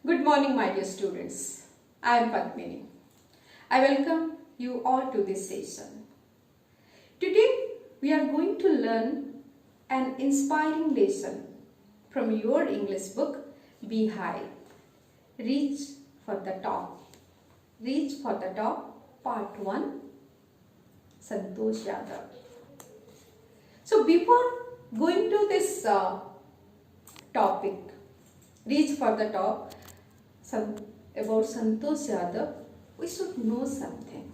Good morning, my dear students. I am Padmini. I welcome you all to this session. Today, we are going to learn an inspiring lesson from your English book, Be High. Reach for the top. Reach for the top, Part 1, Santosh Yadav. So, before going to this topic, Reach for the top, about Santosh Yadav, we should know something.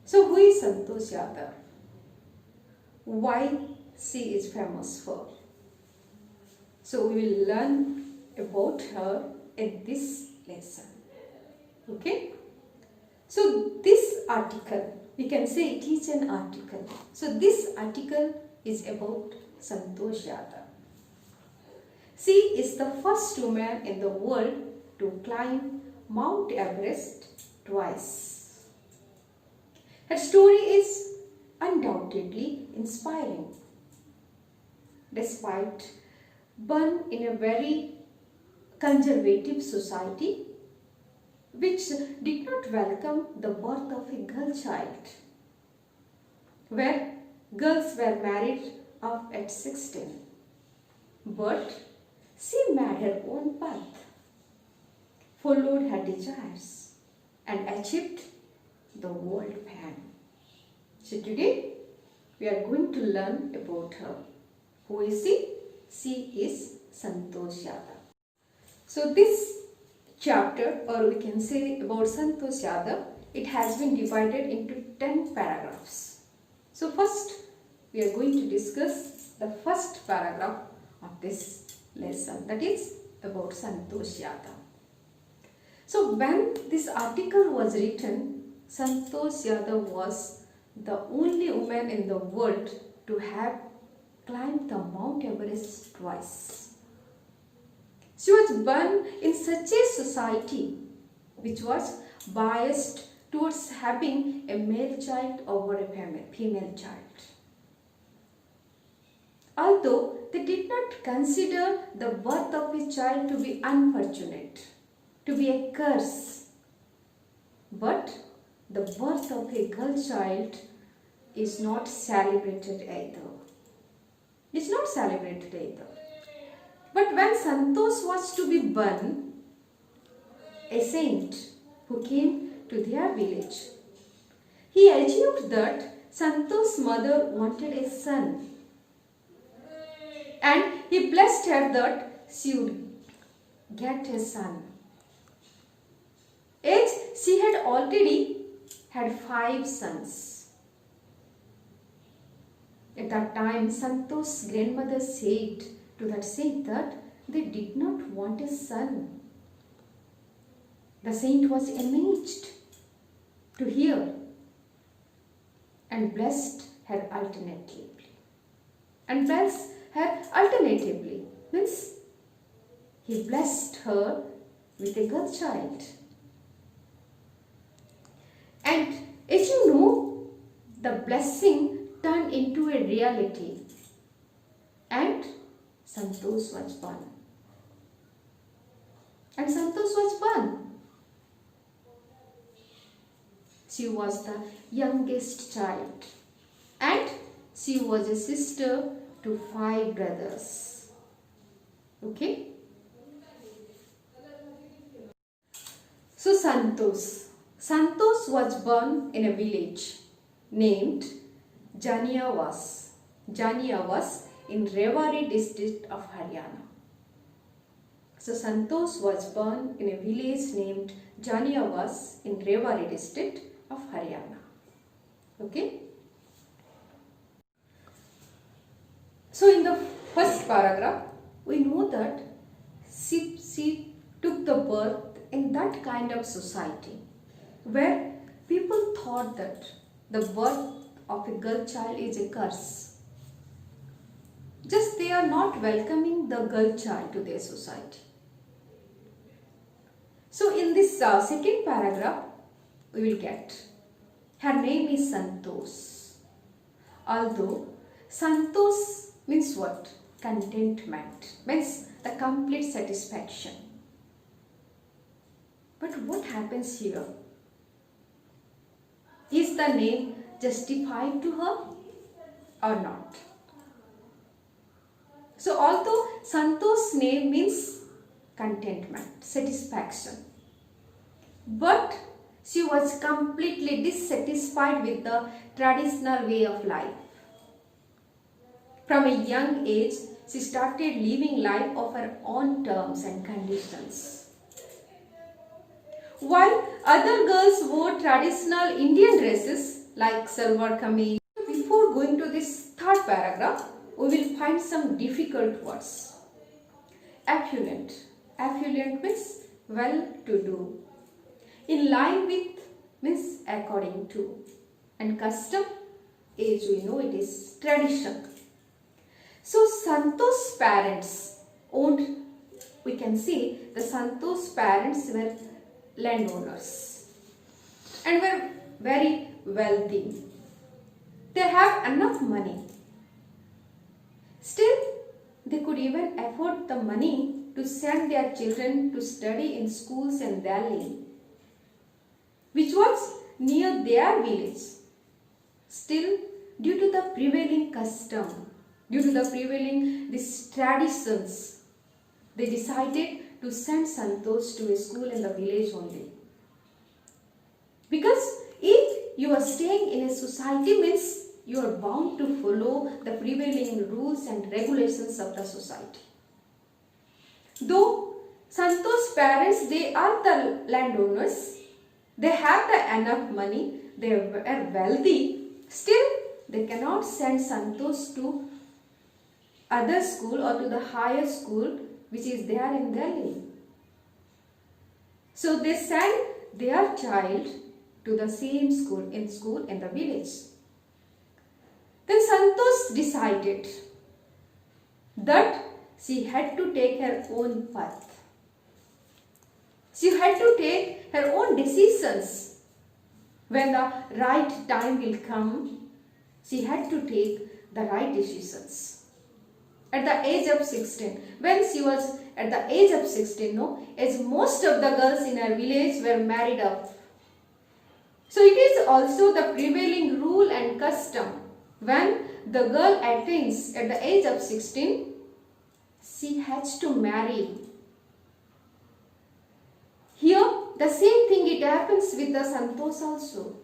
So, who is Santosh Yadav? Why she is famous for? So, we will learn about her in this lesson. Okay? So, this article, we can say it is an article. So, this article is about Santosh Yadav. She is the first woman in the world to climb Mount Everest twice. Her story is undoubtedly inspiring. Despite born in a very conservative society which did not welcome the birth of a girl child, where girls were married off at 16, but she made her own path, followed her desires, and achieved the world fame. So today, we are going to learn about her. Who is she? She is Santosh Yadav. So this chapter, or we can say about Santosh Yadav, it has been divided into 10 paragraphs. So first, we are going to discuss the first paragraph of this lesson, that is about Santosh Yadav. So when this article was written, Santosh Yadav was the only woman in the world to have climbed the Mount Everest twice. She was born in such a society which was biased towards having a male child over a female child. Although they did not consider the birth of a child to be unfortunate, to be a curse, but the birth of a girl child is not celebrated either. It's not celebrated either. But when Santosh was to be born, a saint who came to their village, he assumed that Santosh's mother wanted a son, and he blessed her that she would get a son. As she had already had 5 sons. At that time, Santosh's grandmother said to that saint that they did not want a son. The saint was amazed to hear and blessed her alternatively. And blessed her alternatively means he blessed her with a girl child. And as you know, the blessing turned into a reality, and Santosh was born. And Santosh was born. She was the youngest child, and she was a sister to 5 brothers. Okay? So Santosh was born in a village named Janiavas in Rewari district of Haryana. So Santosh was born in a village named Janiavas in Rewari district of Haryana. Okay? So in the first paragraph, we know that she took the birth in that kind of society where people thought that the birth of a girl child is a curse. Just they are not welcoming the girl child to their society. So in this second paragraph, we will get her name is Santosh. Although Santosh means what? Contentment. Means the complete satisfaction. But what happens here? Is the name justified to her or not? So although Santosh's name means contentment, satisfaction, but she was completely dissatisfied with the traditional way of life. From a young age, she started living life of her own terms and conditions. While other girls wore traditional Indian dresses like salwar kameez. Before going to this third paragraph, we will find some difficult words. Affluent. Affluent means well-to-do. In line with means according to. And custom, as we know, it is tradition. So Santosh's parents owned, we can see the Santosh's parents were landowners and were very wealthy. They have enough money. Still, they could even afford the money to send their children to study in schools in Delhi, which was near their village. Still, due to the prevailing custom, due to the prevailing these traditions, they decided to send Santosh to a school in the village only. Because if you are staying in a society means you are bound to follow the prevailing rules and regulations of the society. Though Santosh's parents, they are the landowners, they have the enough money, they are wealthy, still they cannot send Santosh to other school or to the higher school which is there in Delhi. So they send their child to the same school in the village. Then Santosh decided that she had to take her own path. She had to take her own decisions. When the right time will come, she had to take the right decisions. At the age of 16, when she was at the age of 16, as most of the girls in her village were married up. So it is also the prevailing rule and custom. When the girl attains at the age of 16, she has to marry. Here, the same thing it happens with the Santosh also.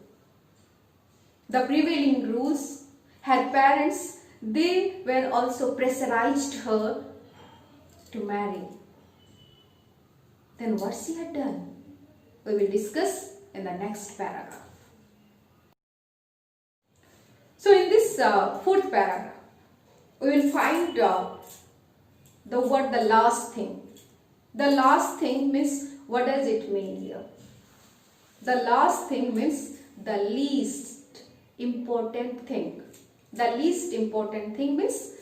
The prevailing rules, her parents, they were also pressurized her to marry. Then what she had done, we will discuss in the next paragraph. So in this fourth paragraph, we will find the word the last thing. The last thing means, what does it mean here? The last thing means the least important thing. The least important thing means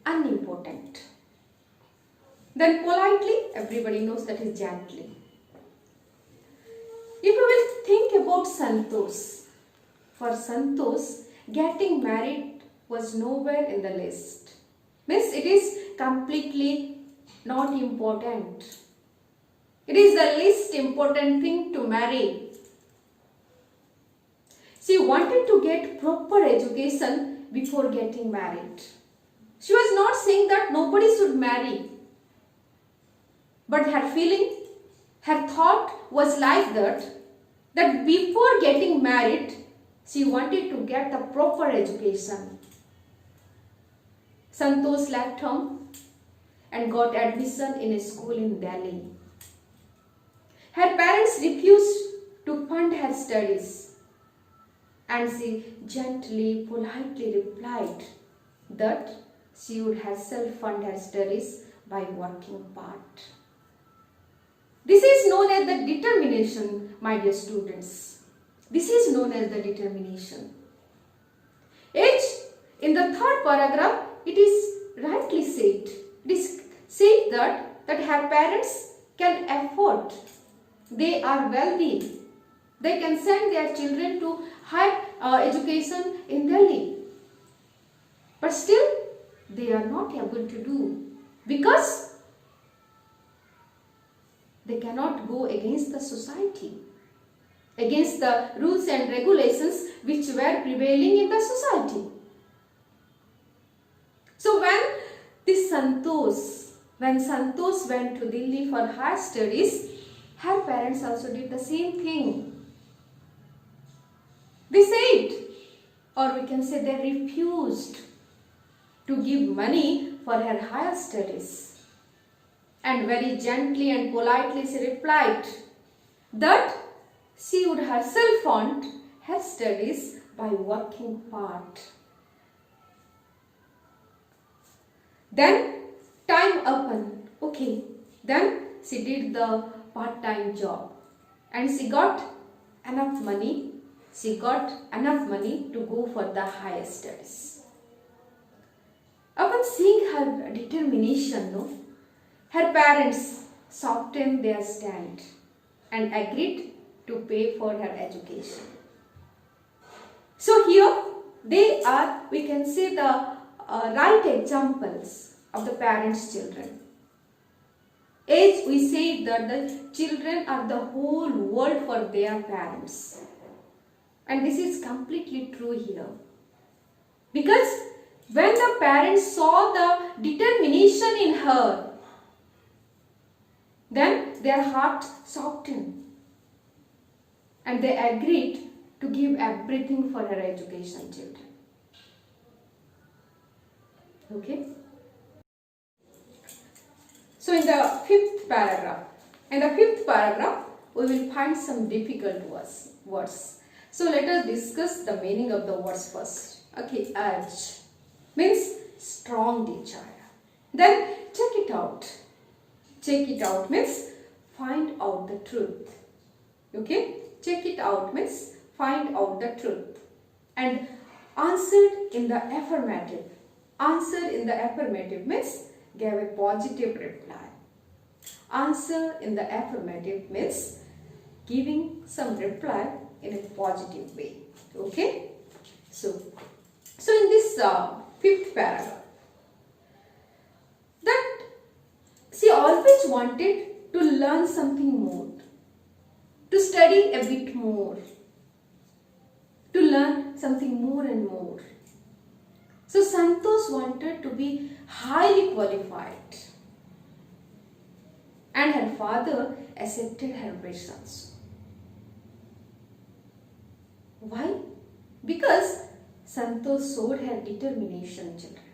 unimportant. Then politely, everybody knows that is gently. If we will think about Santosh, for Santosh, getting married was nowhere in the list. Means it is completely not important. It is the least important thing to marry. She wanted to get proper education before getting married. She was not saying that nobody should marry. But her feeling, her thought was like that before getting married, she wanted to get the proper education. Santosh left home and got admission in a school in Delhi. Her parents refused to fund her studies, and she gently, politely replied that she would herself fund her studies by working part. This is known as the determination, my dear students. This is known as the determination. In the third paragraph, it is rightly said. It is said that her parents can afford. They are wealthy. They can send their children to higher education in Delhi. But still, they are not able to do. Because they cannot go against the society, against the rules and regulations which were prevailing in the society. So when Santosh went to Delhi for higher studies, her parents also did the same thing. They said, or we can say they refused to give money for her higher studies. And very gently and politely she replied that she would herself fund her studies by working part. Then time opened. Okay, then she did the part-time job and she got enough money. She got enough money to go for the higher studies. Upon seeing her determination, her parents softened their stand and agreed to pay for her education. So here they are, we can say, the right examples of the parents' children. As we say that the children are the whole world for their parents. And this is completely true here. Because when the parents saw the determination in her, then their heart softened. And they agreed to give everything for her education, children. Okay? So in the fifth paragraph, we will find some difficult words. So let us discuss the meaning of the words first. Okay, urge means strong desire. Then check it out. Check it out means find out the truth. Okay, check it out means find out the truth. And answered in the affirmative. Answer in the affirmative means gave a positive reply. Answer in the affirmative means giving some reply in a positive way. Okay? So in this fifth paragraph, that she always wanted to learn something more, to study a bit more, to learn something more and more. So Santosh wanted to be highly qualified, and her father accepted her wishes. Why? Because Santosh showed her determination, children.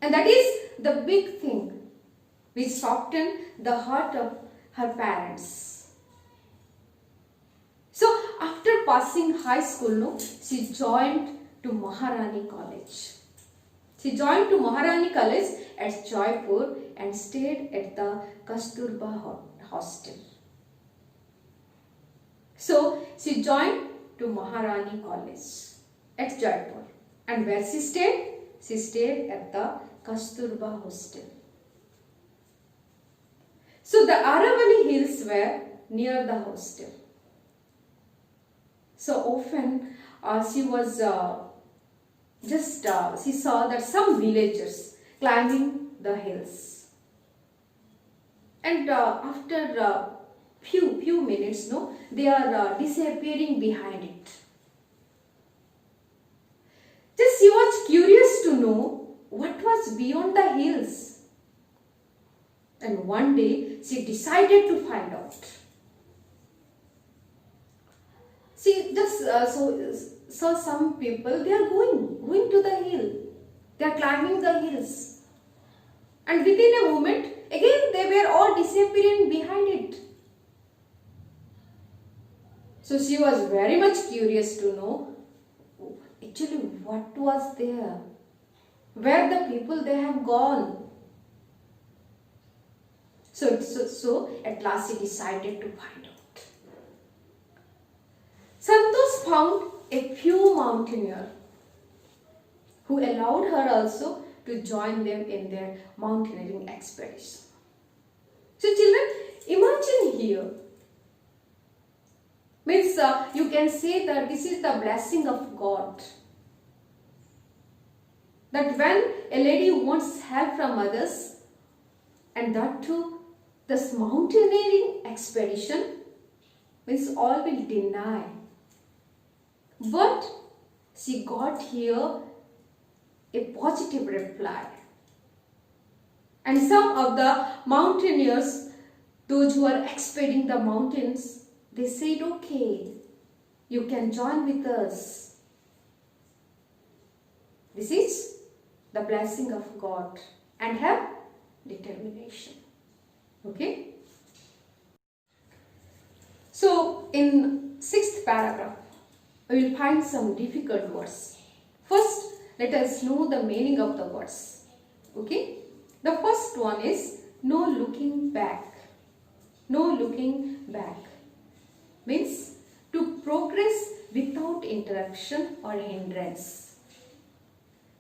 And that is the big thing which softened the heart of her parents. So after passing high school, she joined to Maharani College. She joined to Maharani College at Jaipur and stayed at the Kasturba hostel. So she joined to Maharani College at Jaipur, and where she stayed? She stayed at the Kasturba hostel. So the Aravali hills were near the hostel. So often she was she saw that some villagers climbing the hills, and after few minutes, they are disappearing behind it. Just she was curious to know what was beyond the hills, and one day she decided to find out. She just saw some people, they are going to the hill. They are climbing the hills. And within a moment, again they were all disappearing behind it. So she was very much curious to know actually what was there. Where the people they have gone. So at last she decided to find out. Santosh found a few mountaineers who allowed her also to join them in their mountaineering expedition. So children, imagine here, means you can say that this is the blessing of God. That when a lady wants help from others, and that too This mountaineering expedition means all will deny. But she got here a positive reply. And some of the mountaineers, those who are expediting the mountains, they said, okay, you can join with us. This is the blessing of God and have determination. Okay? So, in 6th paragraph, we will find some difficult words. First, let us know the meaning of the words. Okay? The first one is no looking back. No looking back means to progress without interruption or hindrance.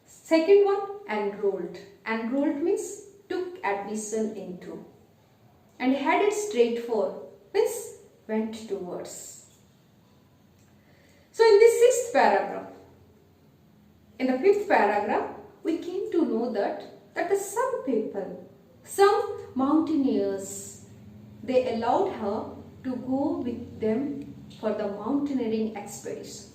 Second one, enrolled. Enrolled means took admission into. And headed straight for means went towards. So in this 6th paragraph, in the 5th paragraph, we came to know that some people, some mountaineers, they allowed her to go with them for the mountaineering expedition.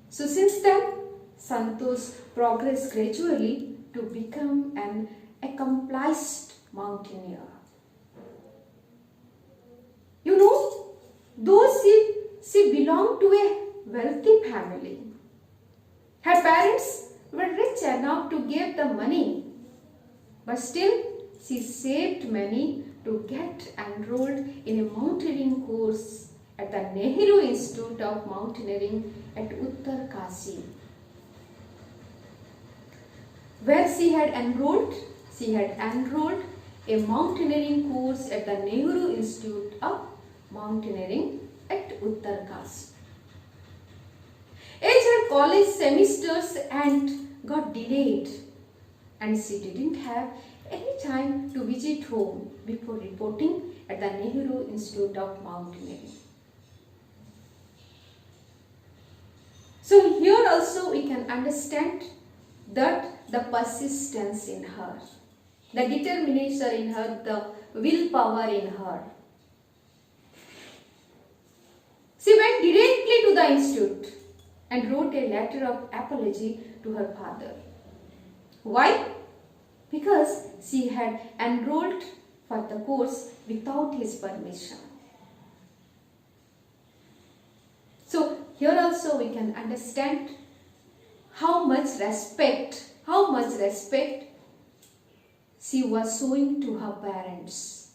So since then, Santosh progressed gradually to become an accomplished mountaineer. You know, though she belonged to a wealthy family, her parents were rich enough to give the money, but still she saved money to get enrolled in a mountaineering course at the Nehru Institute of Mountaineering at Uttarkashi. Where she had enrolled a mountaineering course at the Nehru Institute of Mountaineering at Uttarkashi. As her college semesters got delayed and she didn't have any time to visit home before reporting at the Nehru Institute of Mountaineering. So here also we can understand that the persistence in her, the determination in her, the willpower in her. She went directly to the institute and wrote a letter of apology to her father. Why? Because she had enrolled for the course without his permission. So here also we can understand how much respect she was showing to her parents.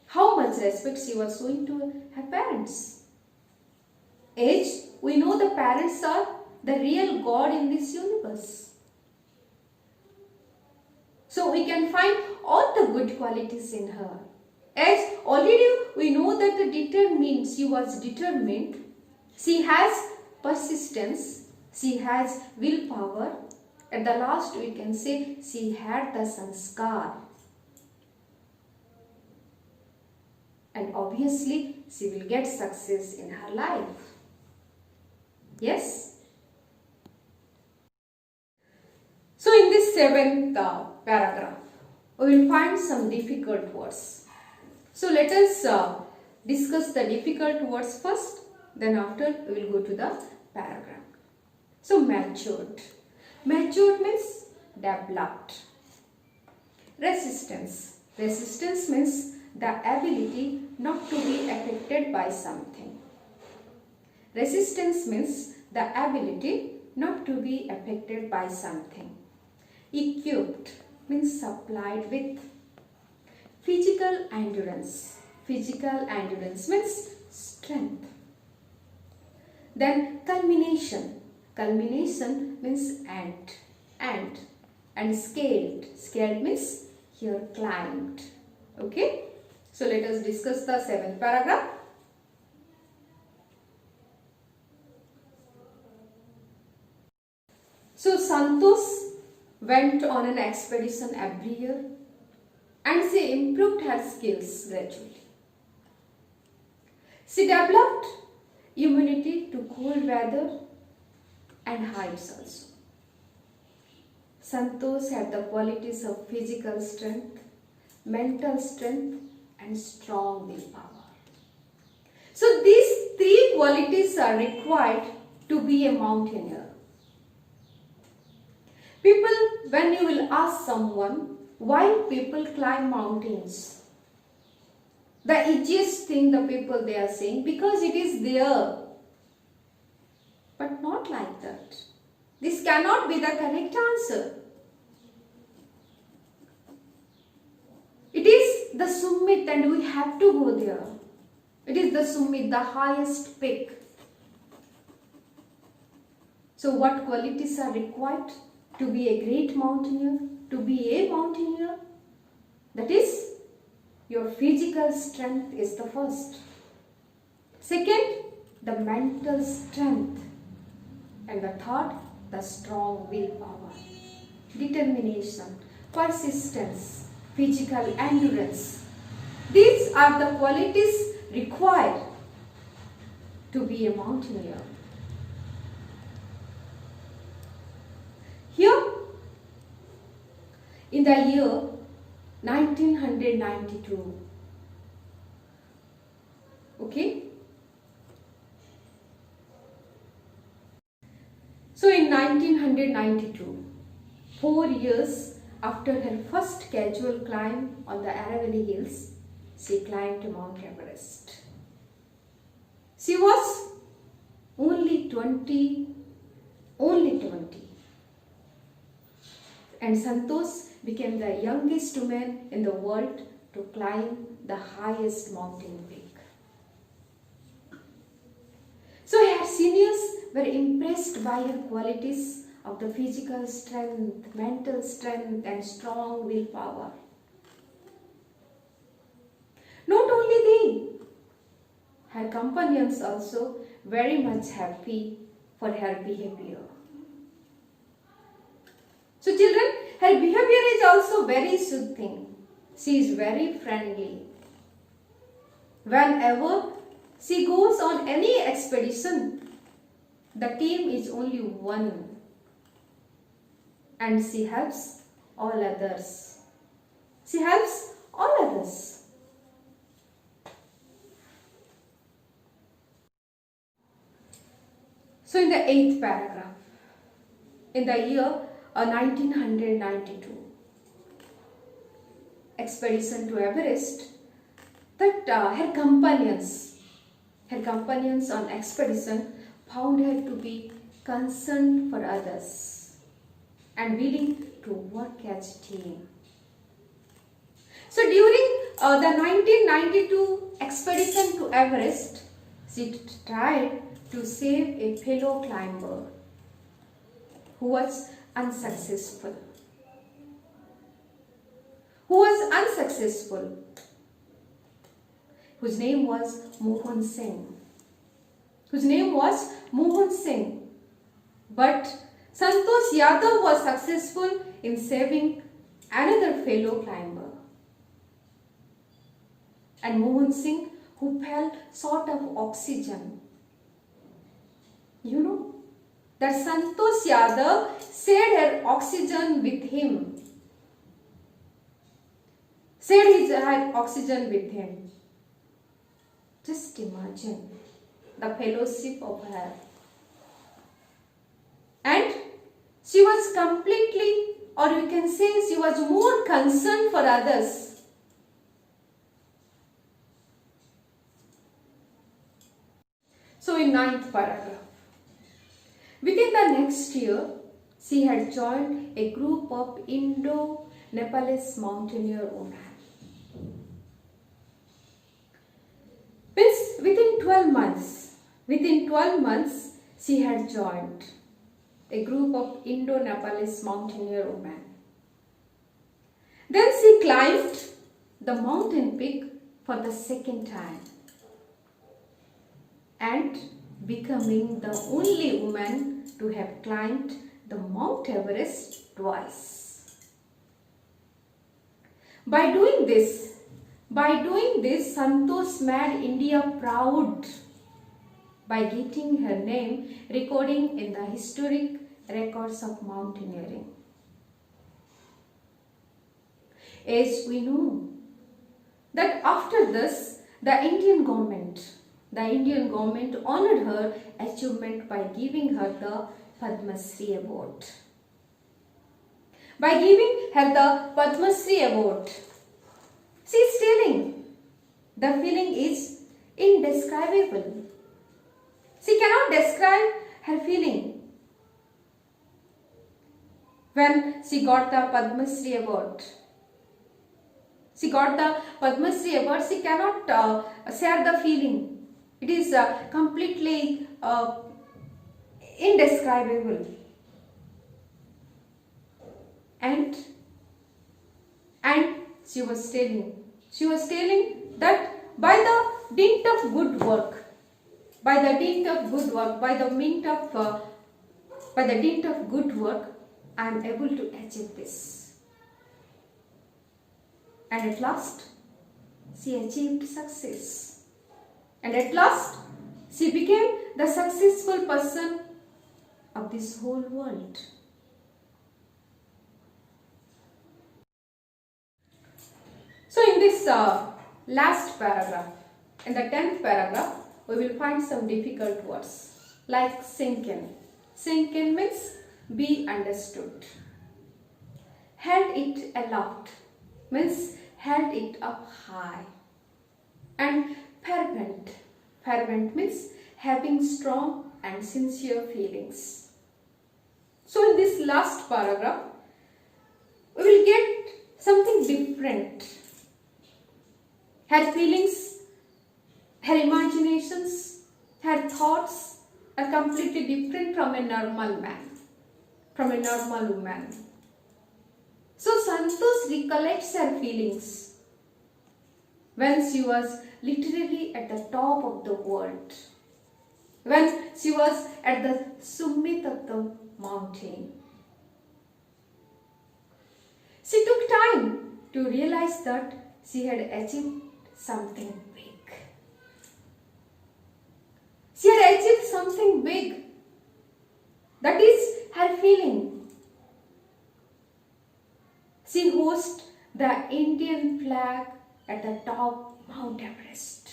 How much respect she was showing to her parents. As we know, the parents are the real God in this universe. So we can find all the good qualities in her. As already we know that she was determined, she has persistence, she has willpower. At the last we can say she had the sanskar. And obviously she will get success in her life. Yes? So in this 7th paragraph, we will find some difficult words. So let us discuss the difficult words first, then after we will go to the paragraph. So matured. Matured means developed. Resistance. Resistance means the ability not to be affected by something. Resistance means the ability not to be affected by something. Equipped means supplied with. Physical endurance. Physical endurance means strength. Then culmination. Culmination means end. And scaled. Scaled means here climbed. Okay. So let us discuss the 7th paragraph. So Santosh went on an expedition every year and she improved her skills gradually. She developed immunity to cold weather and heights also. Santosh had the qualities of physical strength, mental strength, and strong willpower. So these three qualities are required to be a mountaineer. People, when you will ask someone why people climb mountains, the easiest thing the people they are saying, because it is there. But not like that. This cannot be the correct answer. It is the summit and we have to go there. It is the summit, the highest peak. So what qualities are required to be a great mountaineer, to be a mountaineer? That is, your physical strength is the first. Second, the mental strength. And the third, the strong willpower, determination, persistence, physical endurance. These are the qualities required to be a mountaineer. Here, in the year 1992, okay? So in 1992, 4 years after her first casual climb on the Aravalli Hills, she climbed Mount Everest. She was only 20, and Santosh became the youngest woman in the world to climb the highest mountain peak. So her seniors were impressed by her qualities of the physical strength, mental strength, and strong willpower. Not only they, her companions also very much happy for her behavior. So children, her behavior is also very soothing. She is very friendly. Whenever she goes on any expedition, the team is only one, and she helps all others. She helps all others. So in the 8th paragraph, in the year 1992, expedition to Everest, that her companions on expedition found her to be concerned for others and willing to work as a team. So during the 1992 expedition to Everest, she tried to save a fellow climber who was unsuccessful. Whose name was Mohan Singh. But Santosh Yadav was successful in saving another fellow climber. And Mohan Singh, who fell short of oxygen. You know that Santosh Yadav shared her oxygen with him. Her oxygen with him. Just imagine the fellowship of her. And she was completely, or you can say she was more concerned for others. So in 9th paragraph, within the next year, she had joined a group of Indo-Nepalese mountaineer women. Within 12 months, she had joined a group of Indo-Nepalese mountaineer women. Then she climbed the mountain peak for the second time and becoming the only woman to have climbed the Mount Everest twice. By doing this, Santosh made India proud by getting her name recording in the historic records of mountaineering. As we know that after this, the Indian government honored her achievement by giving her the Padma Shri Award. By giving her the Padma Shri Award, she is telling the feeling is indescribable. She cannot describe her feeling when she got the Padma Shri Award. She got the Padma Shri Award. She cannot share the feeling. It is completely indescribable. And she was telling that by the dint of good work, by the dint of good work, I am able to achieve this. And at last, she achieved success. And at last, she became the successful person of this whole world. So in this last paragraph, in the 10th paragraph, we will find some difficult words like sink in. Sink in means be understood. Held it aloft means held it up high. And fervent. Fervent means having strong and sincere feelings. So in this last paragraph, we will get something different. Her feelings, her imaginations, her thoughts are completely different from a normal man, from a normal woman. So Santosh recollects her feelings when she was literally at the top of the world, when she was at the summit of the mountain. She took time to realize that she had achieved something big. She had achieved something big. That is her feeling. She hoisted the Indian flag at the top Mount Everest,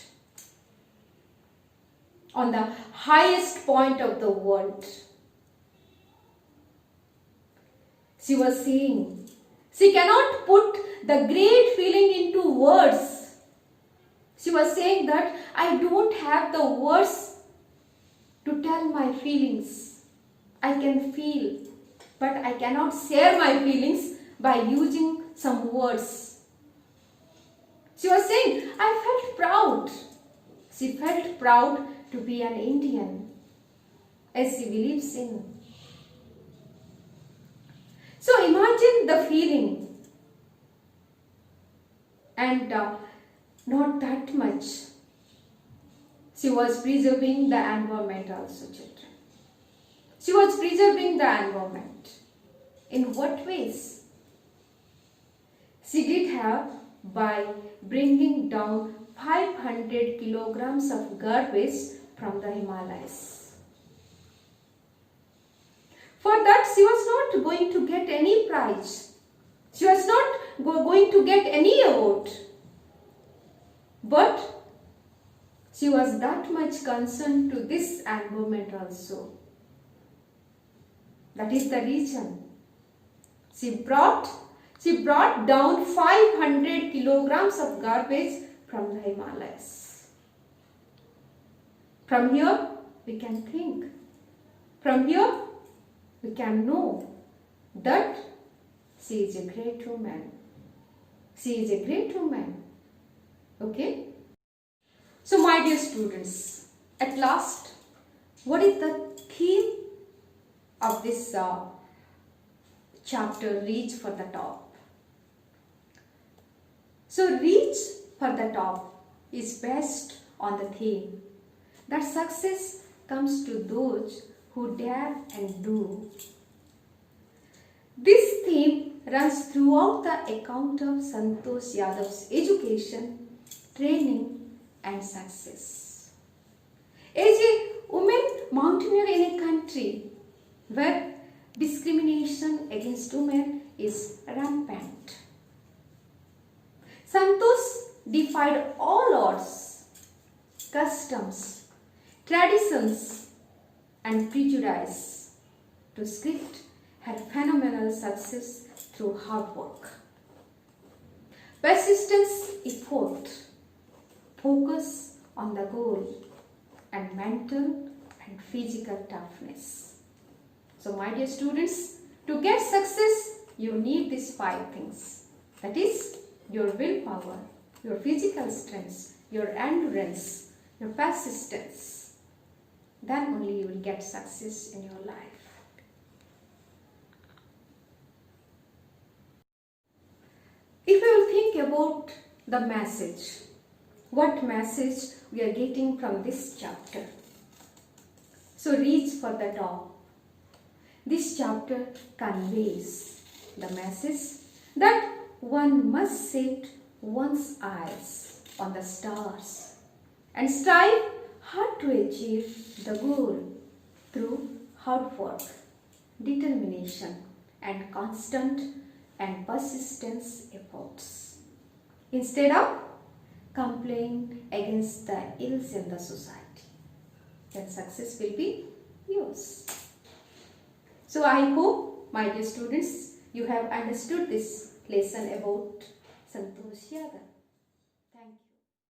on the highest point of the world. She was saying, she cannot put the great feeling into words. She was saying that I don't have the words to tell my feelings. I can feel, but I cannot share my feelings by using some words. She was saying, I felt proud. She felt proud to be an Indian, as she believes in. So imagine the feeling, and not that much. She was preserving the environment also, children. She was preserving the environment. In what ways? She did have by bringing down 500 kilograms of garbage from the Himalayas. For that, she was not going to get any prize. She was not going to get any award. But she was that much concerned to this environment also. That is the reason. She brought down 500 kilograms of garbage from the Himalayas. From here, we can think. From here, we can know that she is a great woman. She is a great woman. Okay? So my dear students, at last, what is the theme of this chapter, Reach for the Top? So Reach for the Top is based on the theme that success comes to those who dare and do. This theme runs throughout the account of Santosh Yadav's education, training and success. As a woman mountaineer in a country where discrimination against women is rampant, Santosh defied all odds, customs, traditions, and prejudice to script her phenomenal success through hard work, persistence, effort, focus on the goal, and mental and physical toughness. So, my dear students, to get success, you need these 5 things. That is your willpower, your physical strength, your endurance, your persistence. Then only you will get success in your life. If you will think about the message, what message we are getting from this chapter? So reach for the top. This chapter conveys the message that one must set one's eyes on the stars and strive hard to achieve the goal through hard work, determination, and constant and persistence efforts, instead of complaining against the ills in the society. Then success will be yours. So I hope, my dear students, you have understood this lesson about Santosh Yadav.